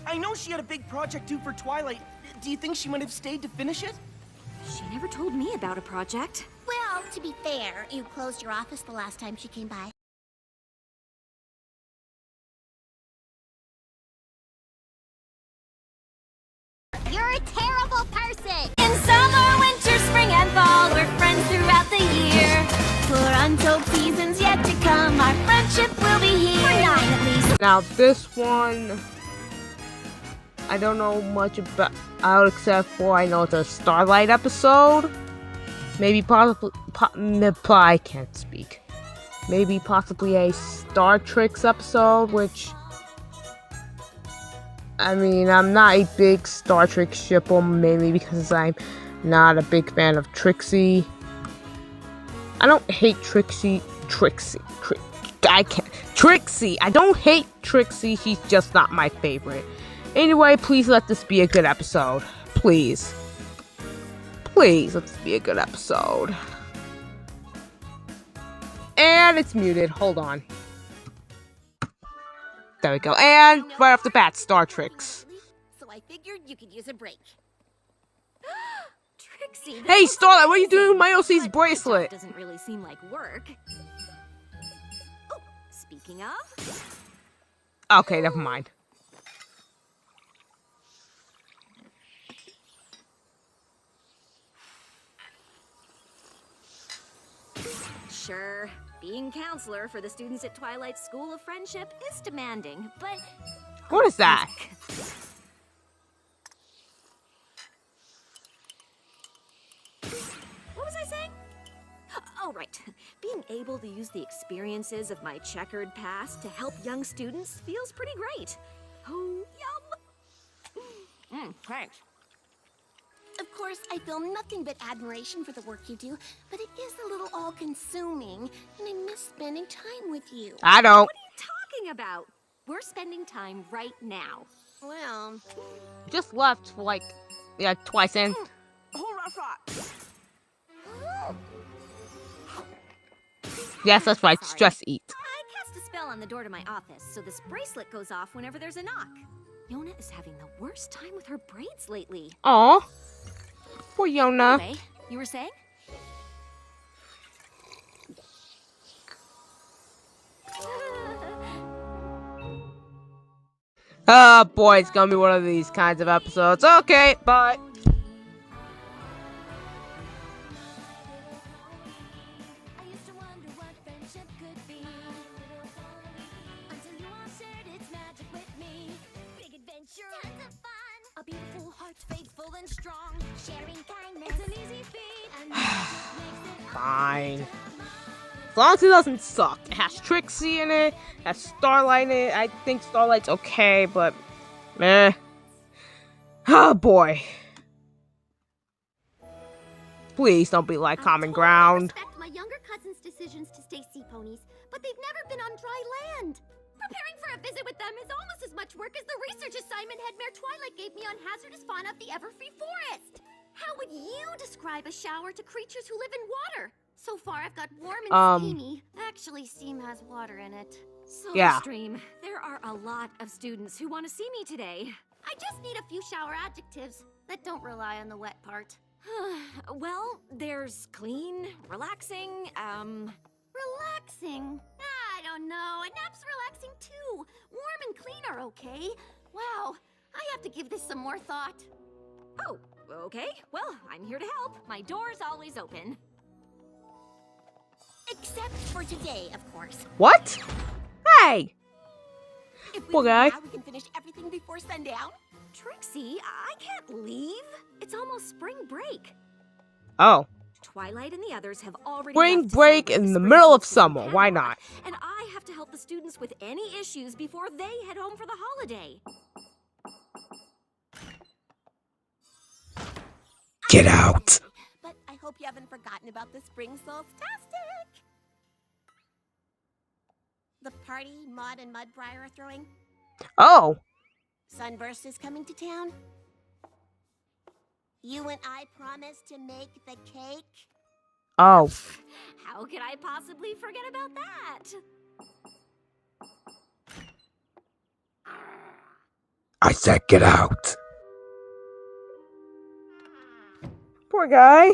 I know she had a big project due for Twilight. Do you think she might have stayed to finish it? She never told me about a project. Well, to be fair, you closed your office the last time she came by. You're a terrible person! In summer, winter, spring, and fall, we're friends throughout the year. For untold seasons yet to come, our friendship will be here. For 9 at least. Now this one, I don't know much about except for I know it's a Starlight episode. Maybe possibly, I can't speak. Maybe possibly a Star Trek episode, which, I mean, I'm not a big Star Trek shipper, mainly because I'm not a big fan of Trixie. I don't hate Trixie. I don't hate Trixie. She's just not my favorite. Anyway, please let this be a good episode. Please. Please let this be a good episode. And it's muted. Hold on. There we go. And right off the bat, Star Treks. So I figured you could use a break. Trixie, Hey, Starlight, what are you doing with my OC's bracelet? Doesn't really seem like work. Oh, speaking of. Okay, never mind. Sure, being counselor for the students at Twilight's School of Friendship is demanding, but... What is that? What was I saying? Oh, right. Being able to use the experiences of my checkered past to help young students feels pretty great. Oh, yum! Thanks. Of course, I feel nothing but admiration for the work you do, but it is a little all-consuming, and I miss spending time with you. I don't. What are you talking about? We're spending time right now. Well... Just left for like, yeah, twice in. Hold on, thought. Yes, that's right. Sorry. Just eat. I cast a spell on the door to my office, so this bracelet goes off whenever there's a knock. Yona is having the worst time with her braids lately. Aw. Poor Yona. Anyway, you were saying? Oh boy, it's gonna be one of these kinds of episodes. Okay, bye. A beautiful heart, faithful and strong, sharing kindness. It's an easy feat, and Fine. As long as it doesn't suck. It has Trixie in it, has Starlight in it. I think Starlight's okay, but meh. Oh boy. Please don't be like Common Ground. I respect my younger cousin's decisions to stay sea ponies, but they've never been on dry land. Preparing for a visit with them is almost as much work as the research assignment Head Mayor Twilight gave me on hazardous fauna of the Everfree Forest. How would you describe a shower to creatures who live in water? So far, I've got warm and steamy. Actually, steam has water in it. Yeah. Stream, there are a lot of students who want to see me today. I just need a few shower adjectives that don't rely on the wet part. Well, there's clean, relaxing, Relaxing? I don't know. A nap's relaxing too. Warm and clean are okay. Wow, I have to give this some more thought. Oh, okay. Well, I'm here to help. My door's always open. Except for today, of course. What? Hey! If we Poor leave guy. now, we can finish everything before sundown. Trixie, I can't leave. It's almost spring break. Oh. Twilight and the others have already Spring left to break celebrate in the spring middle of solstice in summer. Why Canada, not? And I have to help the students with any issues before they head home for the holiday. Get out. But I hope you haven't forgotten about the spring solstastic. The party Maud and Mudbriar are throwing. Oh. Sunburst is coming to town. You and I promised to make the cake. Oh. How could I possibly forget about that? I said get out. Poor guy.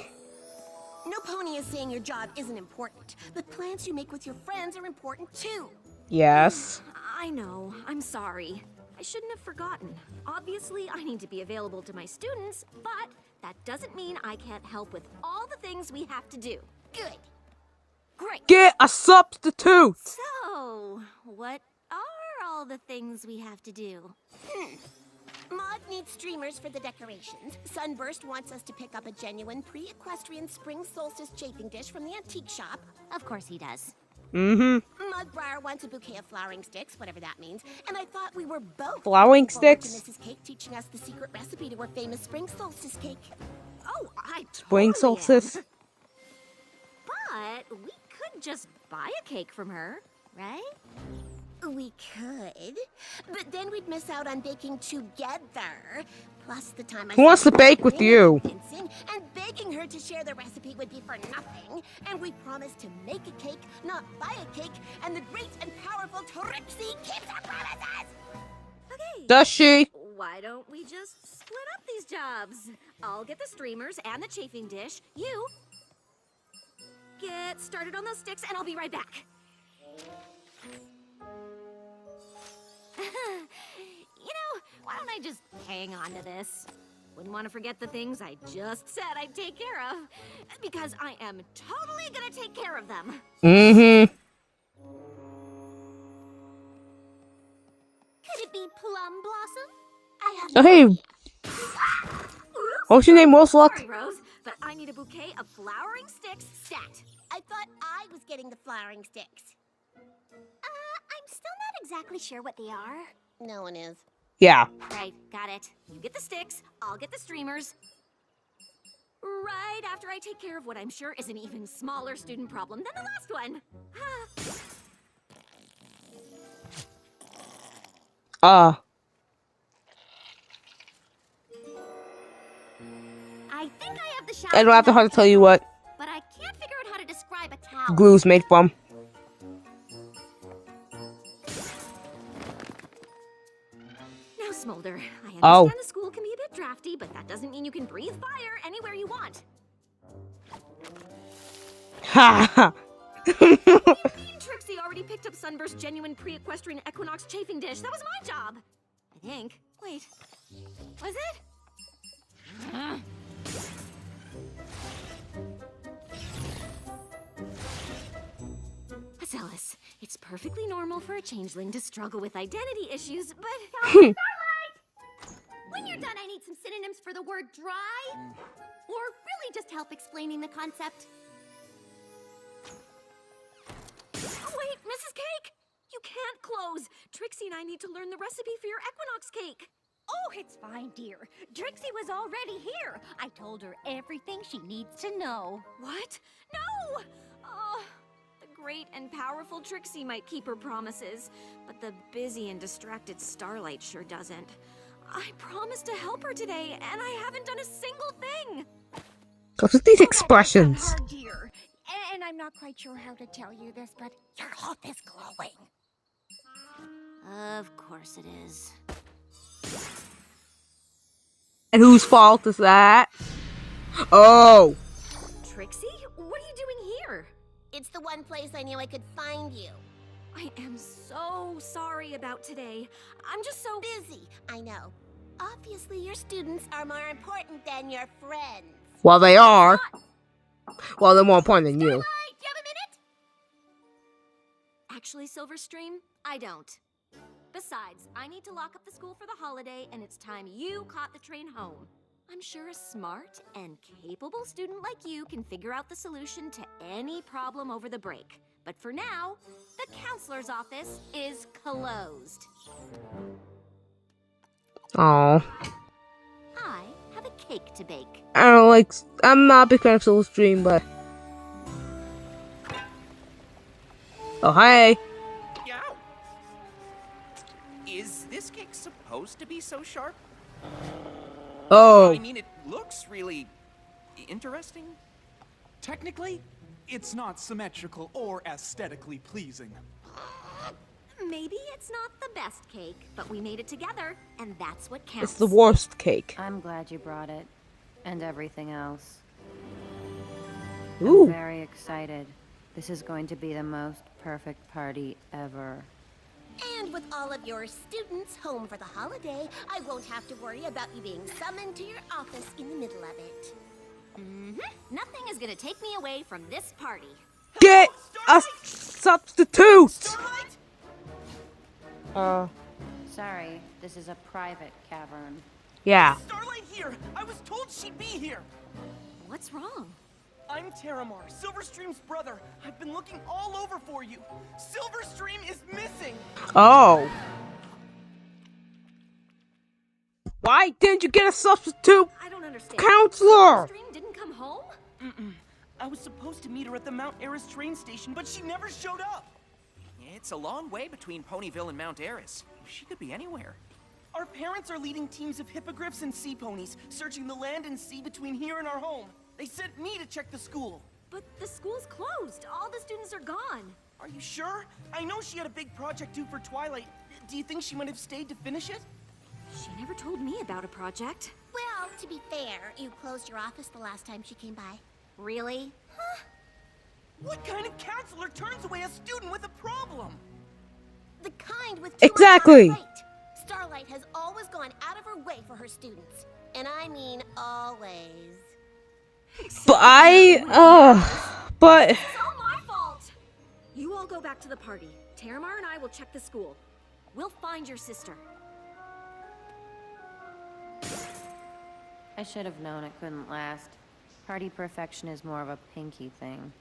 No pony is saying your job isn't important, but plans you make with your friends are important too. Yes. I know. I'm sorry. I shouldn't have forgotten. Obviously, I need to be available to my students, but that doesn't mean I can't help with all the things we have to do. Good. Great. Get a substitute. So, what are all the things we have to do? Maud needs streamers for the decorations. Sunburst wants us to pick up a genuine pre-equestrian spring solstice chafing dish from the antique shop. Of course he does. Mudbriar wants a bouquet of flowering sticks, whatever that means. And I thought we were both Flowering looking forward sticks? to Mrs. Cake teaching us the secret recipe to her famous spring solstice cake. Oh, I Spring totally am. solstice. But we could just buy a cake from her, right? We could, but then we'd miss out on baking together. Plus, the time I Who wants to spent bake with you? convincing and begging her to share the recipe would be for nothing. And we promised to make a cake, not buy a cake. And the great and powerful Trixie keeps her promises. Okay. Does she? Why don't we just split up these jobs? I'll get the streamers and the chafing dish. You get started on those sticks, and I'll be right back. You know, why don't I just hang on to this? Wouldn't want to forget the things I just said I'd take care of. Because I am totally gonna take care of them. Could it be Plum Blossom? Oh, hey. What's your name, Most Luck? Sorry, Rose, but I need a bouquet of flowering sticks stat. I thought I was getting the flowering sticks. I'm still not exactly sure what they are. No one is. Yeah. Right, got it. You get the sticks, I'll get the streamers. Right after I take care of what I'm sure is an even smaller student problem than the last one. I think I have the shower. I don't have to hard to tell you what But I can't figure out how to describe a towel. glue's made from. Now, Smolder, I understand Oh. the school can be a bit drafty, but that doesn't mean you can breathe fire anywhere you want. Ha ha. Me and Trixie already picked up Sunburst's genuine pre-equestrian equinox chafing dish. That was my job. I think. Wait. Was it? Alice, it's perfectly normal for a changeling to struggle with identity issues, but... When you're done, I need some synonyms for the word dry. Or really just help explaining the concept. Oh, wait, Mrs. Cake! You can't close. Trixie and I need to learn the recipe for your equinox cake. Oh, it's fine, dear. Trixie was already here. I told her everything she needs to know. What? No! Oh, the great and powerful Trixie might keep her promises, but the busy and distracted Starlight sure doesn't. I promised to help her today, and I haven't done a single thing. What's with these expressions? Hard, dear. And I'm not quite sure how to tell you this, but your health is glowing. Of course it is. And whose fault is that? Oh. Trixie? What are you doing here? It's the one place I knew I could find you. I am so sorry about today. I'm just so Busy, I know. Obviously, your students are more important than your friends. Well, they are. Well, they're more important than you. Starlight, do you have a minute? Actually, Silverstream, I don't. Besides, I need to lock up the school for the holiday, and it's time you caught the train home. I'm sure a smart and capable student like you can figure out the solution to any problem over the break. But for now, the counselor's office is closed. Oh. I have a cake to bake. I don't like. I'm not a big fan of Soul Stream, but. Oh, hi. Yow. Is this cake supposed to be so sharp? Oh. I mean, it looks really interesting. Technically, it's not symmetrical or aesthetically pleasing. Maybe it's not the best cake, but we made it together, and that's what counts. It's the worst cake. I'm glad you brought it. And everything else. Ooh. I'm very excited. This is going to be the most perfect party ever. And with all of your students home for the holiday, I won't have to worry about you being summoned to your office in the middle of it. Nothing is gonna take me away from this party. Get a substitute! Starlight? Sorry, this is a private cavern. Yeah. Starlight here! I was told she'd be here! What's wrong? I'm Terramar, Silverstream's brother. I've been looking all over for you. Silverstream is missing! Oh. Why didn't you get a substitute I don't understand. counselor? Stream didn't come home? I was supposed to meet her at the Mount Eris train station, but she never showed up. It's a long way between Ponyville and Mount Eris. She could be anywhere. Our parents are leading teams of hippogriffs and sea ponies, searching the land and sea between here and our home. They sent me to check the school. But the school's closed. All the students are gone. Are you sure? I know she had a big project due for Twilight. Do you think she might have stayed to finish it? She never told me about a project. Well, to be fair, you closed your office the last time she came by. Really? What kind of counselor turns away a student with a problem? The kind with too much Exactly. on her plate. Starlight has always gone out of her way for her students. And I mean always. But but It's all my fault! You all go back to the party. Terramar and I will check the school. We'll find your sister. I should have known it couldn't last. Party perfection is more of a Pinky thing.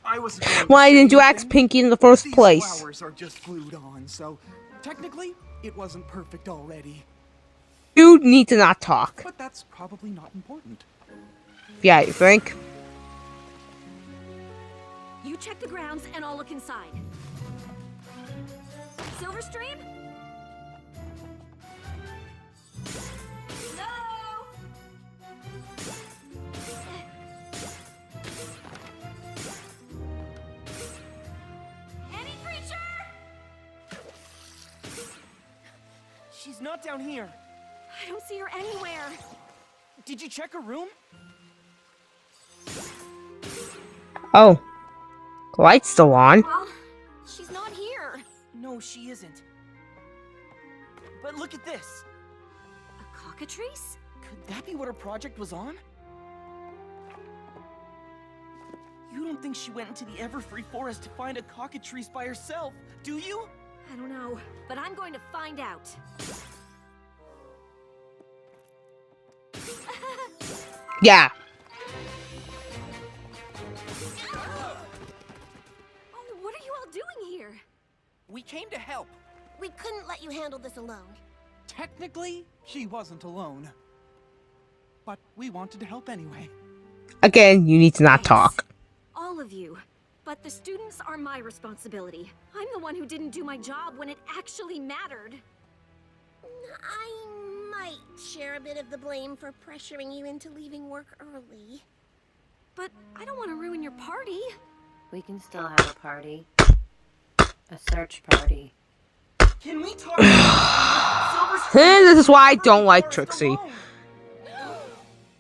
I wasn't going to why say didn't you ask anything. Pinky in the first These place? flowers are just glued on, so technically it wasn't perfect already. You need to not talk. But that's probably not important. Yeah, you think? You check the grounds and I'll look inside. Silverstream? No! Any creature? She's not down here. I don't see her anywhere. Did you check her room? Oh. The light's still on. Well, she's not here. No, she isn't. But look at this. A cockatrice? Could that be what her project was on? You don't think she went into the Everfree Forest to find a cockatrice by herself, do you? I don't know, but I'm going to find out. Yeah. Oh, what are you all doing here? We came to help. We couldn't let you handle this alone. Technically, she wasn't alone. But we wanted to help anyway. Again, you need to not Thanks. talk. All of you. But the students are my responsibility. I'm the one who didn't do my job when it actually mattered. I might share a bit of the blame for pressuring you into leaving work early. But I don't want to ruin your party. We can still have a party. A search party. Can we talk about This is why I don't like Trixie.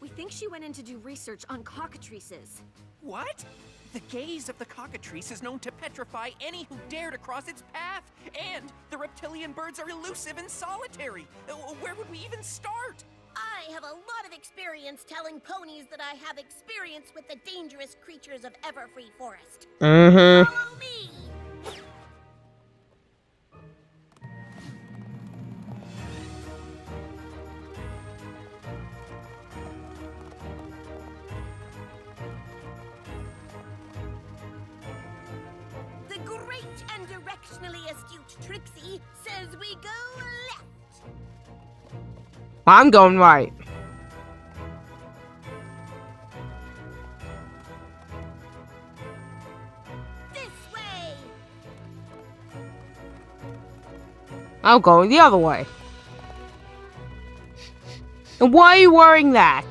We think she went in to do research on cockatrices. What? The gaze of the cockatrice is known to petrify any who dare to cross its path. And the reptilian birds are elusive and solitary. Where would we even start? I have a lot of experience telling ponies that I have experience with the dangerous creatures of Everfree Forest. Follow me! The great and directionally astute Trixie says we go left. I'm going right. This way! I'm going the other way. And why are you wearing that?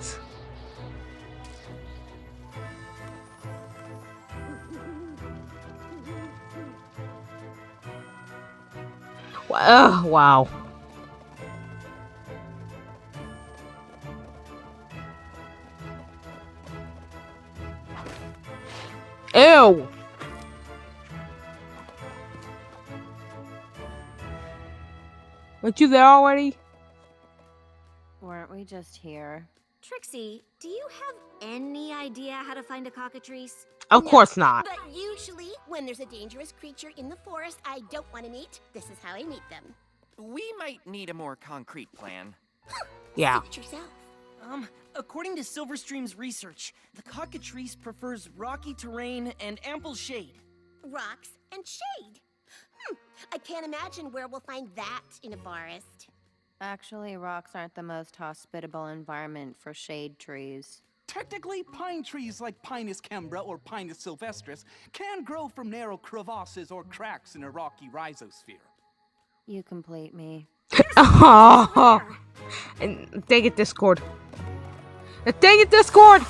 Ugh, wow. Ew! Weren't you there already? Weren't we just here? Trixie, do you have any idea how to find a cockatrice? Of course not. But usually, when there's a dangerous creature in the forest I don't want to meet, this is how I meet them. We might need a more concrete plan. Yeah. See it yourself. According to Silverstream's research, the cockatrice prefers rocky terrain and ample shade. Rocks and shade. I can't imagine where we'll find that in a forest. Actually, rocks aren't the most hospitable environment for shade trees. Technically, pine trees like Pinus cembra or Pinus sylvestris can grow from narrow crevasses or cracks in a rocky rhizosphere. You complete me. Oh, and dang it, Discord. Dang it, Discord!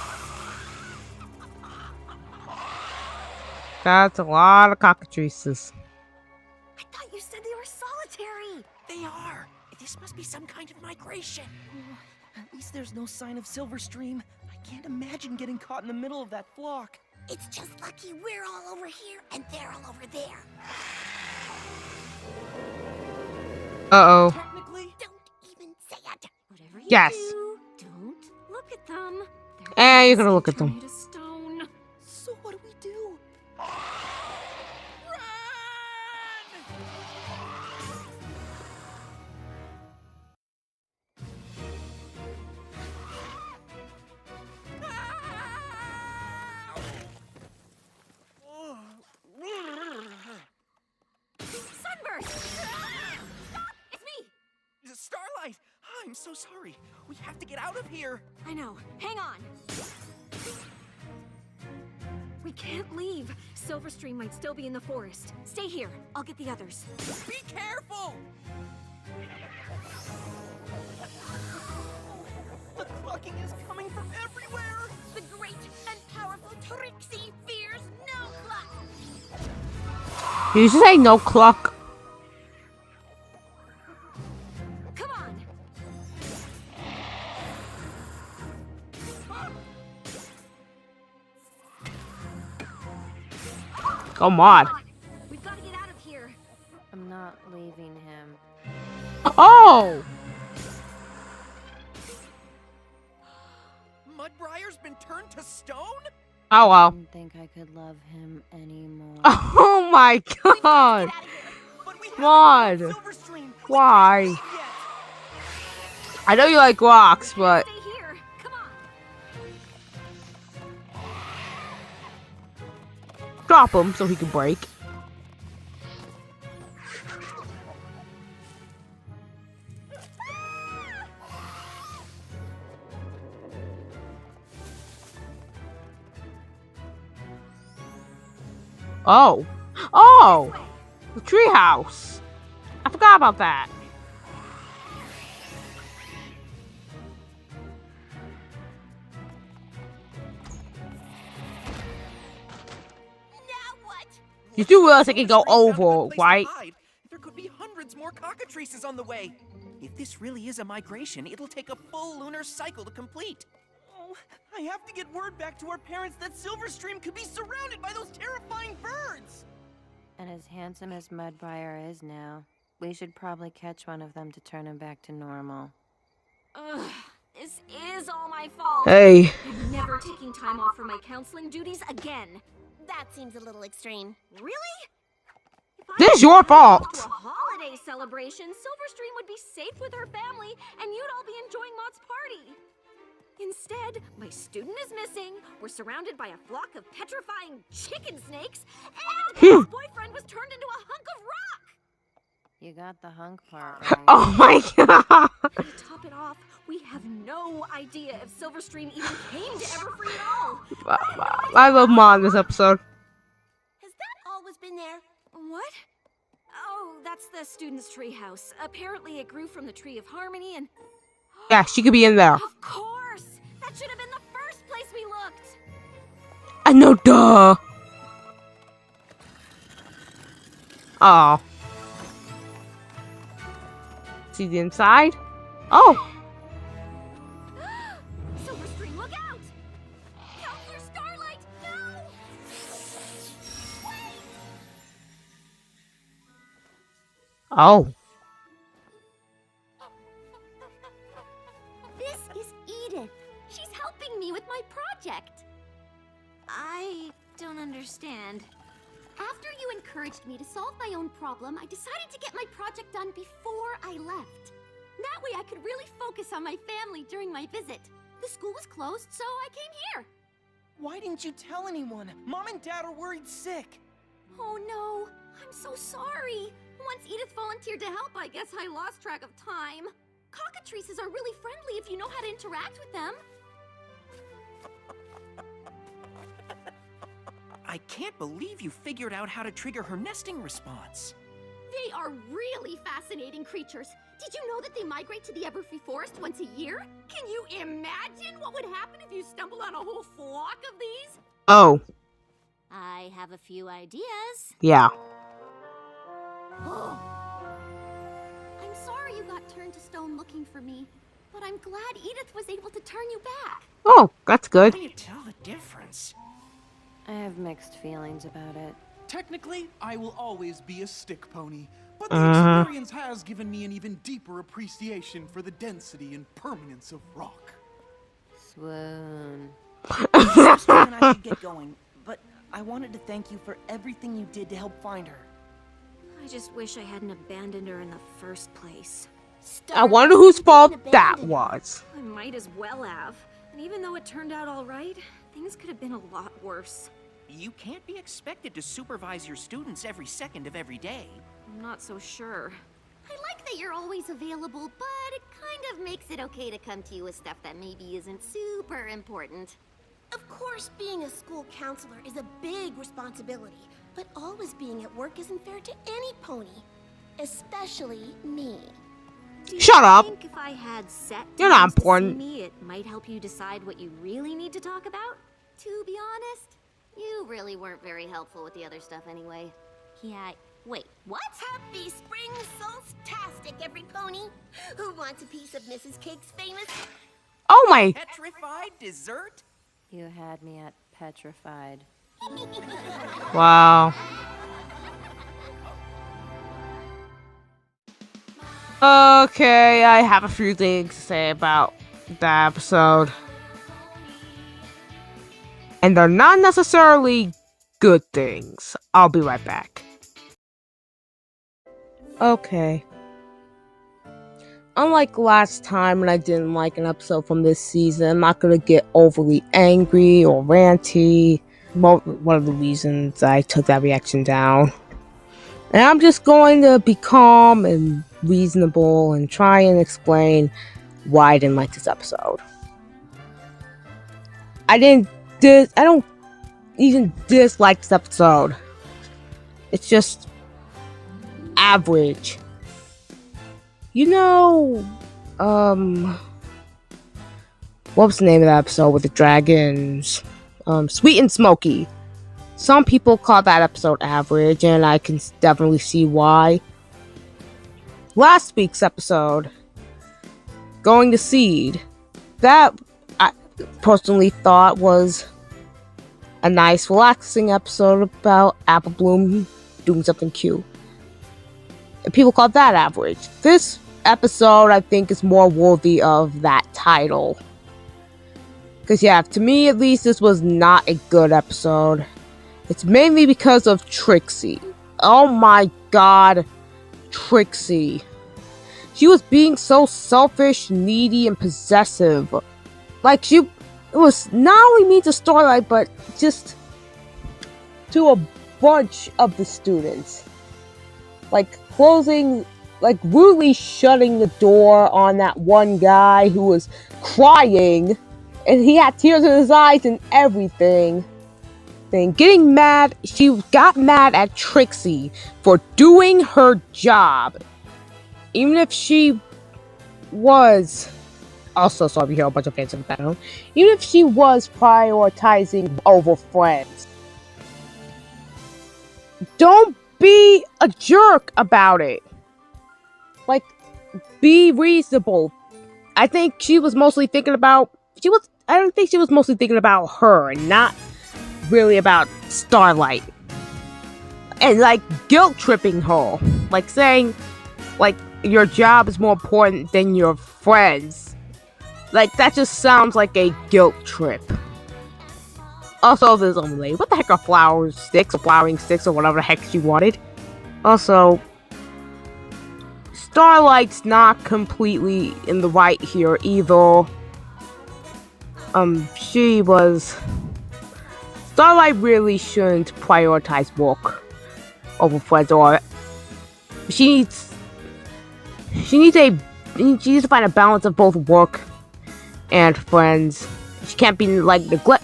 That's a lot of cockatrices. I thought you said they were solitary. They are. This must be some kind of migration. At least there's no sign of Silverstream. I can't imagine getting caught in the middle of that flock. It's just lucky we're all over here and they're all over there. Uh-oh. Technically, Don't even say it. Whatever you Yes. do, don't look at them. They're And you're gonna look at turn them. you to stone. so what do we do? Sunburst! Stop! It's me! Starlight! I'm so sorry. We have to get out of here. I know. Hang on. We can't leave. Silverstream might still be in the forest. Stay here. I'll get the others. Be careful! The clucking is coming from everywhere! The great and powerful Trixie fears no cluck. Did you say no cluck? Come on. Come on. We've got to get out of here. I'm not leaving him. Oh! Mudbrier's been turned to stone? Oh, I well. didn't think I could love him anymore. Oh my god! But we Come on. haven't left Silverstream. We Why? can't leave yet. I know you like rocks, but... Stay here. Come on. Drop him so he can break. Oh. Oh! The treehouse. I forgot about that. Now what? You do realize I can go Silverstream found a good over, place to right? hide. There could be hundreds more cockatrices on the way. If this really is a migration, it'll take a full lunar cycle to complete. Oh, I have to get word back to our parents that Silverstream could be surrounded by those terrifying birds! And as handsome as Mudbriar is now, we should probably catch one of them to turn him back to normal. Ugh, this is all my fault. Hey. I'm never taking time off from my counseling duties again. That seems a little extreme. Really? If I This is your fault. To a holiday celebration, Silverstream would be safe with her family, and you'd all be enjoying Maud's party. Instead, my student is missing, we're surrounded by a flock of petrifying chicken snakes, and his boyfriend was turned into a hunk of rock! You got the hunk part right. Oh my god. And to top it off, we have no idea if Silverstream even came to Everfree at all. I love Ma in this episode. Has that always been there? What? Oh, that's the student's treehouse. Apparently it grew from the Tree of Harmony and... Yeah, she could be in there. Of course! That should have been the first place we looked! I know, duh. Oh. see the inside. Oh! Silver String, look out! Counselor Starlight, no! Wait! Oh. This is Edith. She's helping me with my project. I don't understand. After you encouraged me to solve my own problem, I decided to get my project done before I left. That way I could really focus on my family during my visit. The school was closed, so I came here. Why didn't you tell anyone? Mom and Dad are worried sick. Oh no, I'm so sorry. Once Edith volunteered to help, I guess I lost track of time. Cockatrices are really friendly if you know how to interact with them. I can't believe you figured out how to trigger her nesting response. They are really fascinating creatures. Did you know that they migrate to the Everfree Forest once a year? Can you imagine what would happen if you stumbled on a whole flock of these? Oh. I have a few ideas. Yeah. Oh. I'm sorry you got turned to stone looking for me, but I'm glad Edith was able to turn you back. Oh, that's good. How do you tell the difference? I have mixed feelings about it. Technically, I will always be a stick pony, but the experience has given me an even deeper appreciation for the density and permanence of rock. Swoon. Kristen and I should get going, but I wanted to thank you for everything you did to help find her. I just wish I hadn't abandoned her in the first place. I wonder whose fault that was. I might as well have. And even though it turned out all right, things could have been a lot worse. You can't be expected to supervise your students every second of every day. I'm not so sure. I like that you're always available, but it kind of makes it okay to come to you with stuff that maybe isn't super important. Of course, being a school counselor is a big responsibility, but always being at work isn't fair to any pony, especially me. Do you Shut up. think if I had set You're not times to see important. me, it might help you decide what you really need to talk about? To be honest, you really weren't very helpful with the other stuff anyway. Yeah, wait, what? Happy Spring Solstastic, every pony! Who wants a piece of Mrs. Cake's famous... Oh my. Petrified dessert? You had me at petrified. Wow. Okay, I have a few things to say about that episode. And they're not necessarily good things. I'll be right back. Okay. Unlike last time when I didn't like an episode from this season, I'm not gonna get overly angry or ranty. One of the reasons I took that reaction down. And I'm just going to be calm and reasonable and try and explain why I didn't like this episode. I don't even dislike this episode. It's just average. You know, what was the name of that episode with the dragons? Sweet and Smoky. Some people call that episode average, and I can definitely see why. Last week's episode, Going to Seed, that I personally thought was a nice, relaxing episode about Apple Bloom doing something cute. And people call that average. This episode, I think, is more worthy of that title. Because, yeah, to me, at least, this was not a good episode. It's mainly because of Trixie. Oh my god, Trixie. She was being so selfish, needy, and possessive. Like, it was not only mean to Starlight, but just to a bunch of the students. Like, rudely shutting the door on that one guy who was crying, and he had tears in his eyes and everything. Getting mad, she got mad at Trixie for doing her job. Even if she was... Also, sorry to hear a bunch of fans in the background. Even if she was prioritizing over friends. Don't be a jerk about it. Like, be reasonable. I think she was mostly thinking about... I don't think she was mostly thinking about her, and not really about Starlight. And, like, guilt-tripping her. Like, saying, like, your job is more important than your friends. Like, that just sounds like a guilt trip. Also, there's only, what the heck are flowering sticks or whatever the heck she wanted? Also, Starlight's not completely in the right here either. Starlight really shouldn't prioritize work over friends, or she needs to find a balance of both work and friends. She can't be like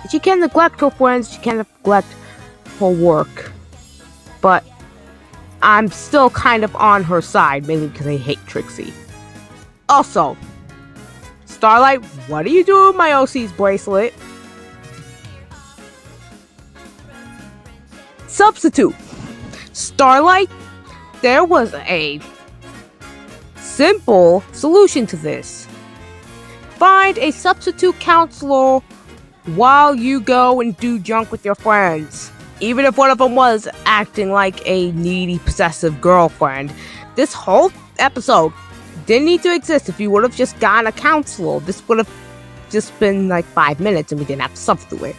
she can't neglect her friends, she can't neglect her work. But I'm still kind of on her side, mainly because I hate Trixie. Also, Starlight, what are you doing with my OC's bracelet? Substitute. Starlight, there was a simple solution to this. Find a substitute counselor while you go and do junk with your friends. Even if one of them was acting like a needy, possessive girlfriend. This whole episode didn't need to exist if you would have just gotten a counselor. This would have just been like 5 minutes and we didn't have to suffer through it.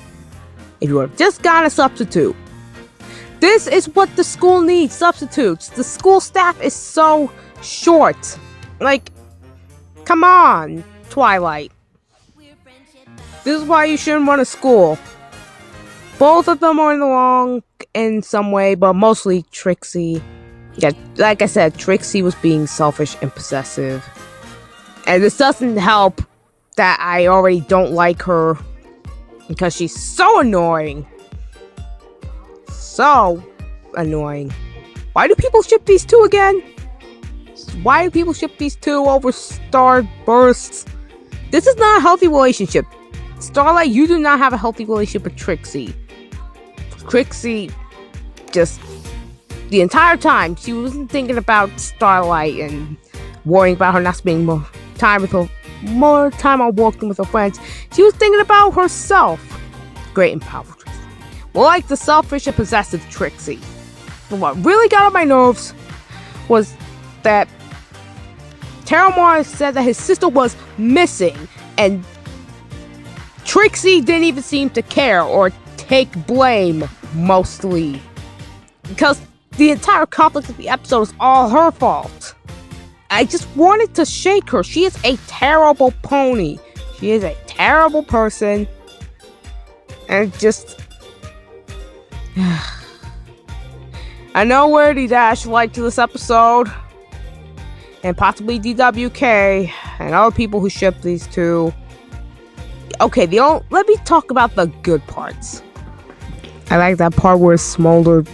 If you would have just gotten a substitute. This is what the school needs, substitutes. The school staff is so short. Like, come on, Twilight. This is why you shouldn't run a school. Both of them are in the wrong in some way, but mostly Trixie. Yeah, like I said, Trixie was being selfish and possessive. And this doesn't help that I already don't like her because she's so annoying. So annoying. Why do people ship these two again? Why do people ship these two over Starbursts? This is not a healthy relationship. Starlight, you do not have a healthy relationship with Trixie. Trixie, just the entire time, she wasn't thinking about Starlight and worrying about her not spending more time on walking with her friends. She was thinking about herself. Great and powerful Trixie. Well, like the selfish and possessive Trixie. But what really got on my nerves was that Terramar said that his sister was missing, and Trixie didn't even seem to care or take blame, mostly. Because the entire conflict of the episode is all her fault. I just wanted to shake her. She is a terrible pony. She is a terrible person. And just... I know Wordy Dash liked this episode. And possibly DWK. And other people who ship these two. Okay, let me talk about the good parts. I like that part where Smolder,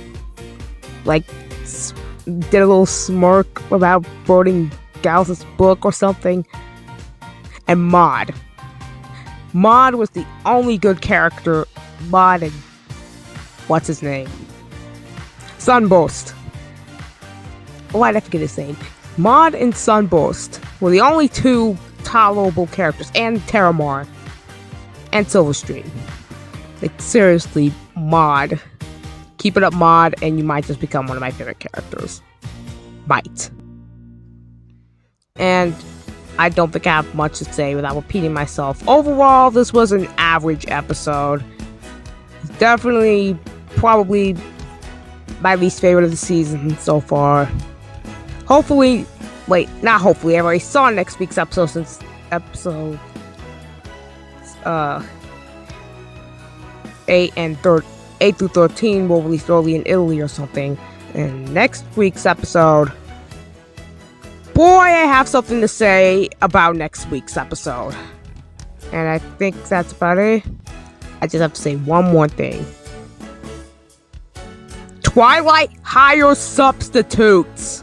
like, did a little smirk about quoting Gauss's book or something. And Maud. Maud was the only good character. Maud and... what's his name? Sunburst. Why'd I forget his name? Maud and Sunburst were the only two tolerable characters. And Terramar. And Silverstream. Like, seriously, Maud. Keep it up, Maud, and you might just become one of my favorite characters. Might. And I don't think I have much to say without repeating myself. Overall, this was an average episode. Definitely, probably my least favorite of the season so far. Hopefully, wait, not hopefully, I already saw next week's episode since episode 8 through 13 will release early in Italy or something. And next week's episode, boy, I have something to say about next week's episode. And I think that's about it. I just have to say one more thing. Twilight hire substitutes.